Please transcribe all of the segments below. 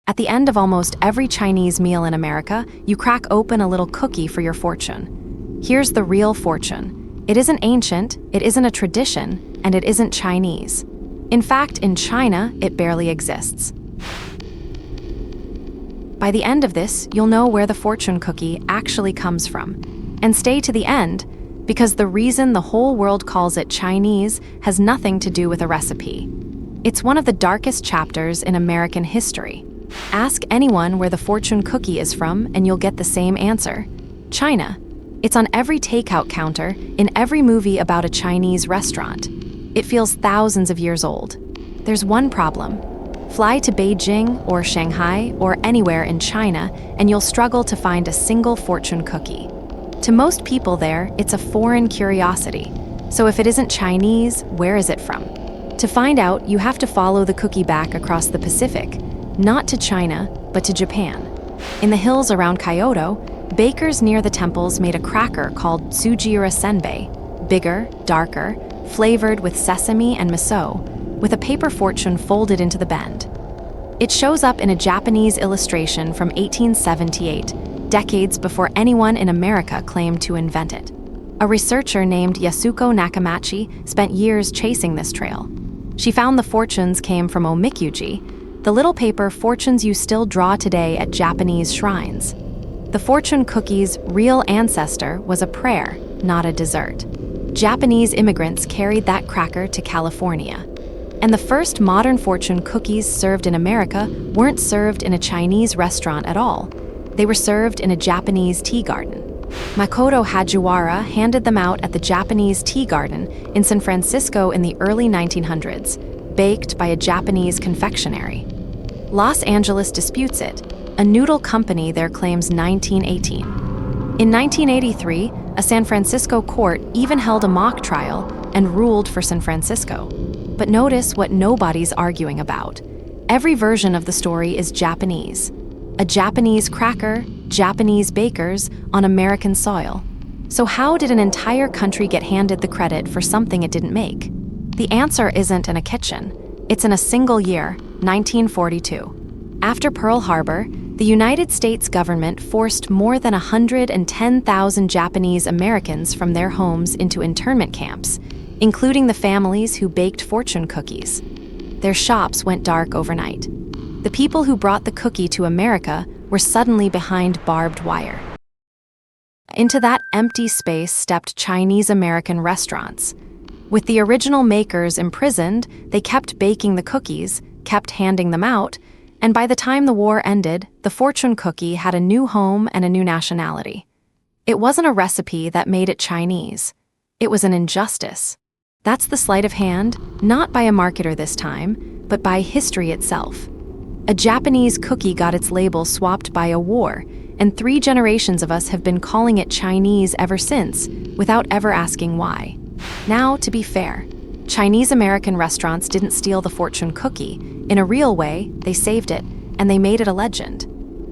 At the end of almost every Chinese meal in America, you crack open a little cookie for your fortune. Here's the real fortune. It isn't ancient, it isn't a tradition, and it isn't Chinese. In fact, in China, it barely exists. By the end of this, you'll know where the fortune cookie actually comes from. And stay to the end, because the reason the whole world calls it Chinese has nothing to do with a recipe. It's one of the darkest chapters in American history. Ask anyone where the fortune cookie is from and you'll get the same answer. China. It's on every takeout counter, in every movie about a Chinese restaurant. It feels thousands of years old. There's one problem. Fly to Beijing or Shanghai or anywhere in China and you'll struggle to find a single fortune cookie. To most people there, it's a foreign curiosity. So if it isn't Chinese, where is it from? To find out, you have to follow the cookie back across the Pacific, not to China, but to Japan. In the hills around Kyoto, bakers near the temples made a cracker called tsujiura senbei, bigger, darker, flavored with sesame and miso, with a paper fortune folded into the bend. It shows up in a Japanese illustration from 1878, decades before anyone in America claimed to invent it. A researcher named Yasuko Nakamachi spent years chasing this trail. She found the fortunes came from omikuji, the little paper fortunes you still draw today at Japanese shrines. The fortune cookie's real ancestor was a prayer, not a dessert. Japanese immigrants carried that cracker to California. And the first modern fortune cookies served in America weren't served in a Chinese restaurant at all. They were served in a Japanese tea garden. Makoto Hajiwara handed them out at the Japanese tea garden in San Francisco in the early 1900s, baked by a Japanese confectionery. Los Angeles disputes it. A noodle company there claims 1918. In 1983, a San Francisco court even held a mock trial and ruled for San Francisco. But notice what nobody's arguing about. Every version of the story is Japanese. A Japanese cracker, Japanese bakers, on American soil. So how did an entire country get handed the credit for something it didn't make? The answer isn't in a kitchen. It's in a single year, 1942. After Pearl Harbor, the United States government forced more than 110,000 Japanese Americans from their homes into internment camps, including the families who baked fortune cookies. Their shops went dark overnight. The people who brought the cookie to America were suddenly behind barbed wire. Into that empty space stepped Chinese-American restaurants. With the original makers imprisoned, they kept baking the cookies, kept handing them out, and by the time the war ended, the fortune cookie had a new home and a new nationality. It wasn't a recipe that made it Chinese. It was an injustice. That's the sleight of hand, not by a marketer this time, but by history itself. A Japanese cookie got its label swapped by a war, and 3 generations of us have been calling it Chinese ever since, without ever asking why. Now, to be fair, Chinese-American restaurants didn't steal the fortune cookie. In a real way, they saved it, and they made it a legend.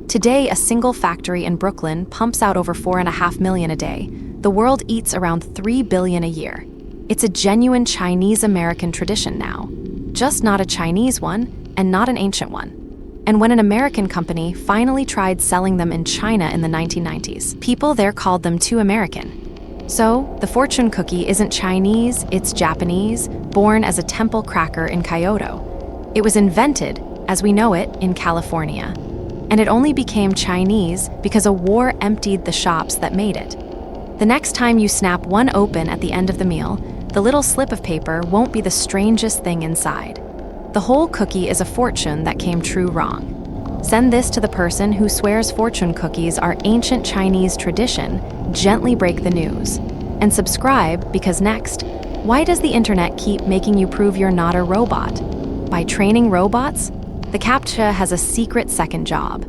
Today, a single factory in Brooklyn pumps out over 4.5 million a day. The world eats around 3 billion a year. It's a genuine Chinese-American tradition now. Just not a Chinese one, and not an ancient one. And when an American company finally tried selling them in China in the 1990s, people there called them too American. So, the fortune cookie isn't Chinese, it's Japanese, born as a temple cracker in Kyoto. It was invented, as we know it, in California. And it only became Chinese because a war emptied the shops that made it. The next time you snap one open at the end of the meal, the little slip of paper won't be the strangest thing inside. The whole cookie is a fortune that came true wrong. Send this to the person who swears fortune cookies are ancient Chinese tradition. Gently break the news. And subscribe, because next, why does the internet keep making you prove you're not a robot? By training robots? The CAPTCHA has a secret second job.